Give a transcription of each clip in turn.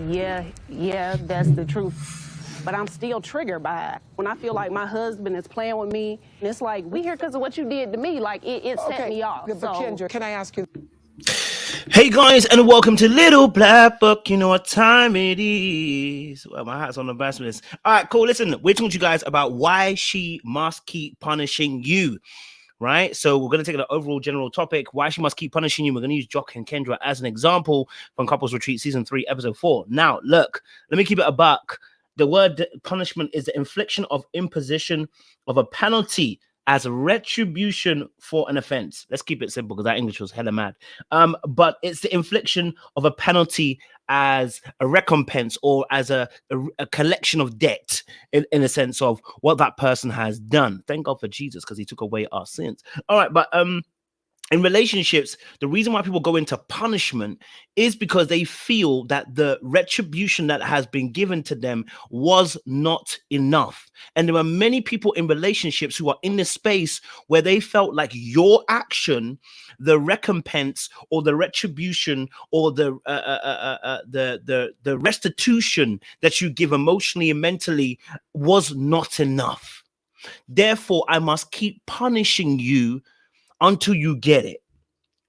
yeah, that's the truth. But I'm still triggered by it. When I feel like my husband is playing with me, and it's like, we here because of what you did to me. Like, it set me off. But Kendra, can I ask you? Hey guys, and welcome to Little Black Book. You know what time it is. Well, my hat's on the best of this. All right, cool. Listen, we're talking to you guys about why she must keep punishing you. Right, so we're going to take the overall general topic, why she must keep punishing you. We're going to use Jock and Kendra as an example from Couples Retreat Season 3, Episode 4. Now, look, let me keep it a buck. The word punishment is the infliction of imposition of a penalty as a retribution for an offense. Let's keep it simple because that English was hella mad. But it's the infliction of a penalty as a recompense or as a collection of debt in a sense of what that person has done. Thank God for Jesus because he took away our sins. All right, but in relationships, the reason why people go into punishment is because they feel that the retribution that has been given to them was not enough. And there are many people in relationships who are in this space where they felt like your action, the recompense or the retribution or the restitution that you give emotionally and mentally was not enough. Therefore, I must keep punishing you until you get it,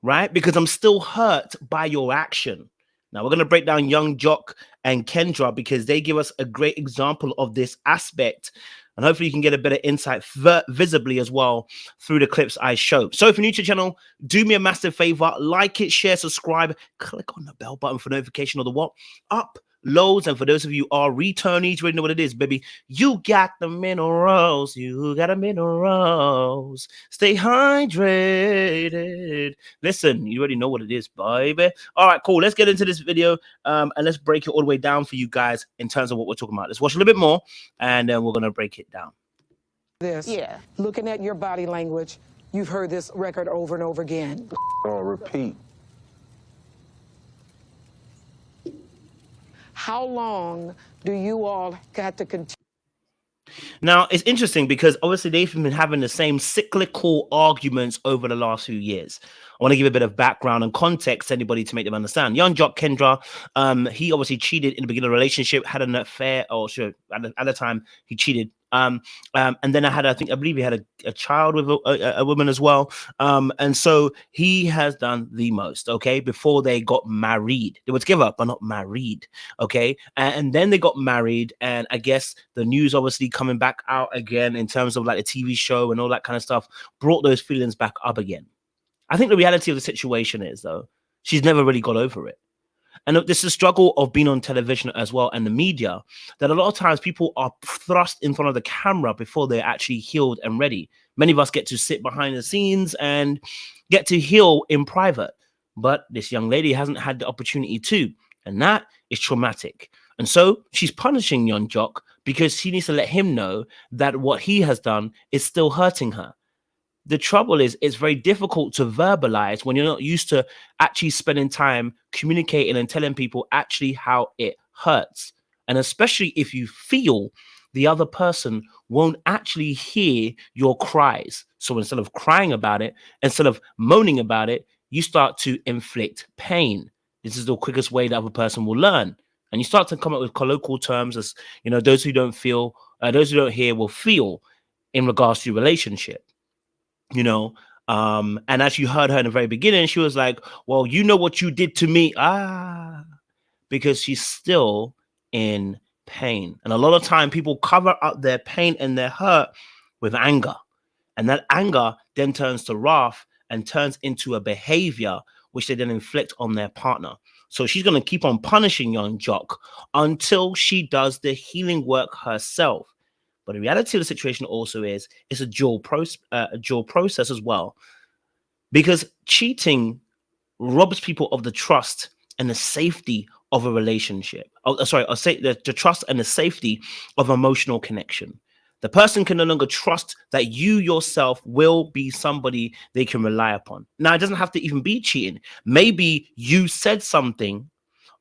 right? Because I'm still hurt by your action. Now, we're going to break down young Jock and Kendra because they give us a great example of this aspect. And hopefully you can get a better insight visibly as well through the clips I show. So if you're new to the channel, do me a massive favor, like it, share, subscribe, click on the bell button for notification of the what? Uploads. And for those of you who are returnees, you already know what it is, baby. You got the minerals. You got the minerals. Stay hydrated. Listen, you already know what it is, baby. All right, cool. Let's get into this video and let's break it all the way down for you guys in terms of what we're talking about. Let's watch a little bit more and then we're going to break it down. Looking at your body language, you've heard this record over and over again. Repeat. How long do you all got to continue? Now, it's interesting because obviously they've been having the same cyclical arguments over the last few years. I want to give a bit of background and context to anybody to make them understand. Young Jock Kendra, he obviously cheated in the beginning of the relationship, had an affair, or sure, at the time he cheated. And then I believe he had a child with a woman as well. And so he has done the most, okay, before they got married. They were together, but not married, okay? And then they got married, and I guess the news obviously coming back out again in terms of like the TV show and all that kind of stuff brought those feelings back up again. I think the reality of the situation is, though, she's never really got over it. And this is a struggle of being on television as well and the media, that a lot of times people are thrust in front of the camera before they're actually healed and ready. Many of us get to sit behind the scenes and get to heal in private. But this young lady hasn't had the opportunity to, and that is traumatic. And so she's punishing young Jock because she needs to let him know that what he has done is still hurting her. The trouble is, it's very difficult to verbalize when you're not used to actually spending time communicating and telling people actually how it hurts. And especially if you feel the other person won't actually hear your cries. So instead of crying about it, instead of moaning about it, you start to inflict pain. This is the quickest way the other person will learn. And you start to come up with colloquial terms as, you know, those who don't feel, those who don't hear will feel in regards to your relationship. You know, and as you heard her in the very beginning, she was like, well, you know what you did to me. Because she's still in pain. And a lot of time people cover up their pain and their hurt with anger. And that anger then turns to wrath and turns into a behavior which they then inflict on their partner. So she's going to keep on punishing young Jock until she does the healing work herself. But the reality of the situation also is it's a dual process as well, because cheating robs people of the trust and the safety of a relationship. The trust and the safety of emotional connection. The person can no longer trust that you yourself will be somebody they can rely upon. Now, it doesn't have to even be cheating. Maybe you said something,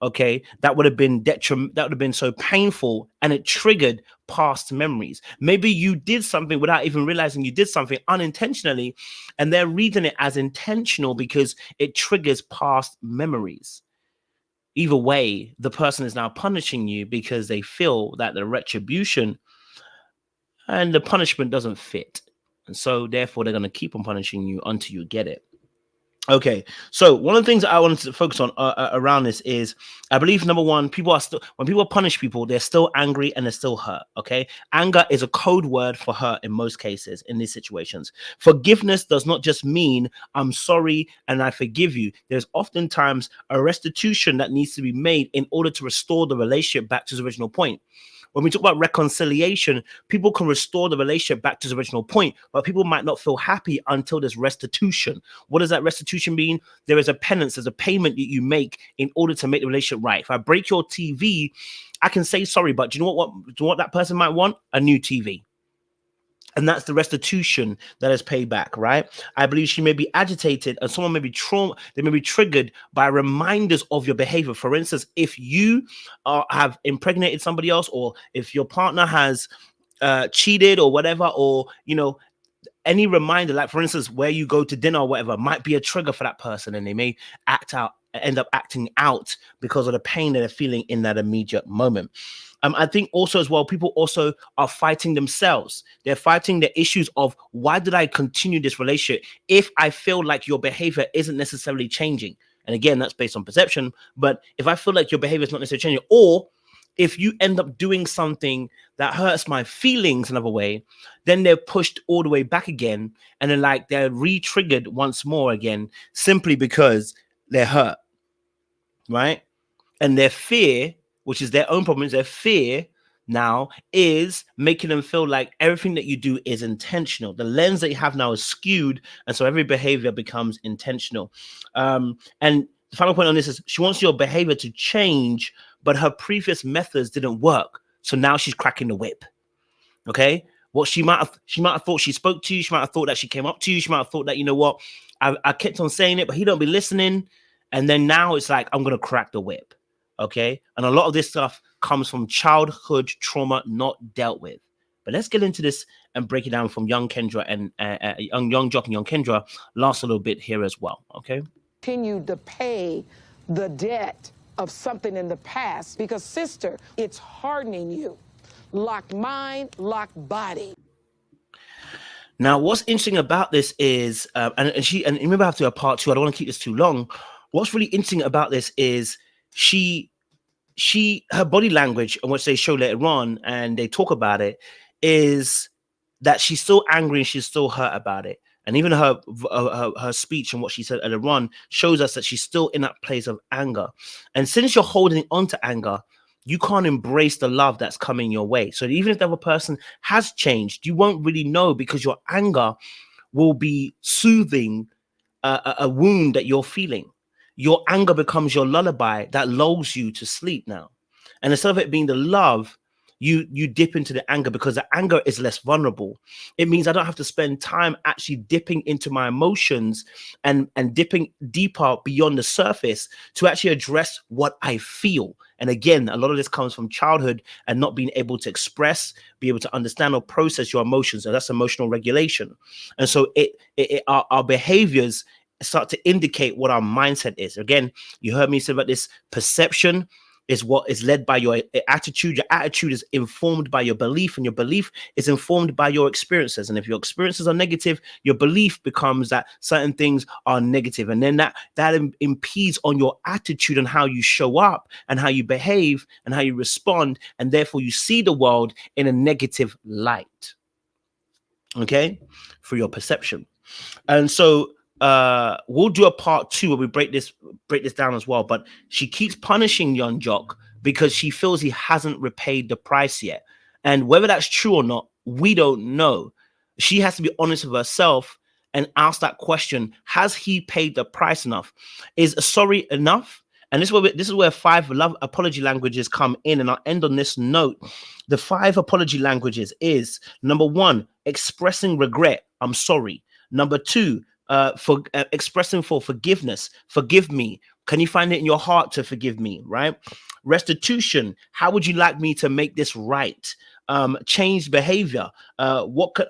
okay, that would have been so painful and it triggered past memories. Maybe you did something without even realizing you did something unintentionally, and they're reading it as intentional because it triggers past memories. either way, the person is now punishing you because they feel that the retribution and the punishment doesn't fit. And so therefore they're going to keep on punishing you until you get it. Okay, so one of the things that I wanted to focus on around this is, I believe, number one, people are still, when people punish people, they're still angry and they're still hurt. Okay, anger is a code word for hurt in most cases in these situations. Forgiveness does not just mean I'm sorry and I forgive you. There's oftentimes a restitution that needs to be made in order to restore the relationship back to its original point. When we talk about reconciliation, people can restore the relationship back to its original point, but people might not feel happy until there's restitution. What does that restitution mean? There is a penance, there's a payment that you make in order to make the relationship right. If I break your TV, I can say sorry, but do you know what that person might want? A new TV. And that's the restitution that is paid back, right? I believe she may be agitated and someone may be they may be triggered by reminders of your behavior. For instance, if you have impregnated somebody else, or if your partner has cheated or whatever, or, you know, any reminder, like for instance, where you go to dinner or whatever, might be a trigger for that person, and they may end up acting out because of the pain that they're feeling in that immediate moment. I think also as well, people also are fighting themselves. They're fighting the issues of, why did I continue this relationship if I feel like your behavior isn't necessarily changing? And again, that's based on perception. But if I feel like your behavior is not necessarily changing, or if you end up doing something that hurts my feelings another way, then they're pushed all the way back again. And then like they're re-triggered once more again, simply because they're hurt, right? And their fear, which is their own problems, their fear now is making them feel like everything that you do is intentional. The lens that you have now is skewed, and so every behavior becomes intentional. And the final point on this is, she wants your behavior to change, but her previous methods didn't work. So now she's cracking the whip. Okay. What she might have thought she spoke to you. She might have thought that she came up to you. She might have thought that, you know what, I kept on saying it, but he don't be listening. And then now it's like, I'm going to crack the whip. Okay. And a lot of this stuff comes from childhood trauma not dealt with. But let's get into this and break it down from young Kendra and young Jock and young Kendra last a little bit here as well. Okay. Continue to pay the debt of something in the past, because sister, it's hardening you. Locked mind, locked body. Now, what's interesting about this is, and remember I have to do a part two, I don't want to keep this too long. What's really interesting about this is her body language, and what they show later on, and they talk about it, is that she's still angry and she's still hurt about it. And even her speech and what she said earlier on shows us that she's still in that place of anger. And since you're holding on to anger, you can't embrace the love that's coming your way. So even if the other person has changed, you won't really know, because your anger will be soothing a wound that you're feeling. Your anger becomes your lullaby that lulls you to sleep now. And instead of it being the love, you dip into the anger, because the anger is less vulnerable. It means I don't have to spend time actually dipping into my emotions and dipping deeper beyond the surface to actually address what I feel. And again, a lot of this comes from childhood and not being able to express, be able to understand or process your emotions. And that's emotional regulation. And so our behaviors start to indicate what our mindset is. Again, you heard me say about this. Perception is what is led by your attitude. Your attitude is informed by your belief, and your belief is informed by your experiences. And if your experiences are negative, your belief becomes that certain things are negative. And then that impedes on your attitude and how you show up and how you behave and how you respond. And therefore you see the world in a negative light. Okay? For your perception. And so we'll do a part two where we break this down as well. But she keeps punishing young Jock because she feels he hasn't repaid the price yet. And whether that's true or not, we don't know. She has to be honest with herself and ask that question: has he paid the price enough? Is sorry enough? And this is where 5 love apology languages come in. And I'll end on this note. The 5 apology languages is: number 1, expressing regret. I'm sorry. Number 2, expressing for forgiveness. Forgive me. Can you find it in your heart to forgive me? Right? Restitution. How would you like me to make this right? Change behavior.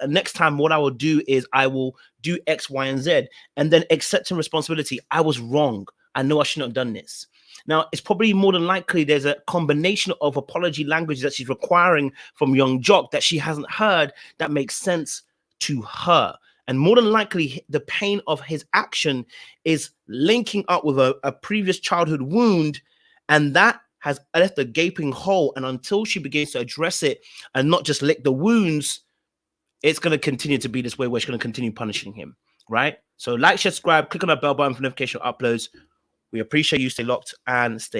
Next time what I will do is I will do X, Y, and Z. And then accepting responsibility. I was wrong. I know I shouldn't have done this. Now, it's probably more than likely there's a combination of apology language that she's requiring from young Jock that she hasn't heard that makes sense to her. And more than likely, the pain of his action is linking up with a previous childhood wound, and that has left a gaping hole. And until she begins to address it and not just lick the wounds, it's going to continue to be this way where she's going to continue punishing him, right? So like, share, subscribe, click on that bell button for notification of uploads. We appreciate you. Stay locked and stay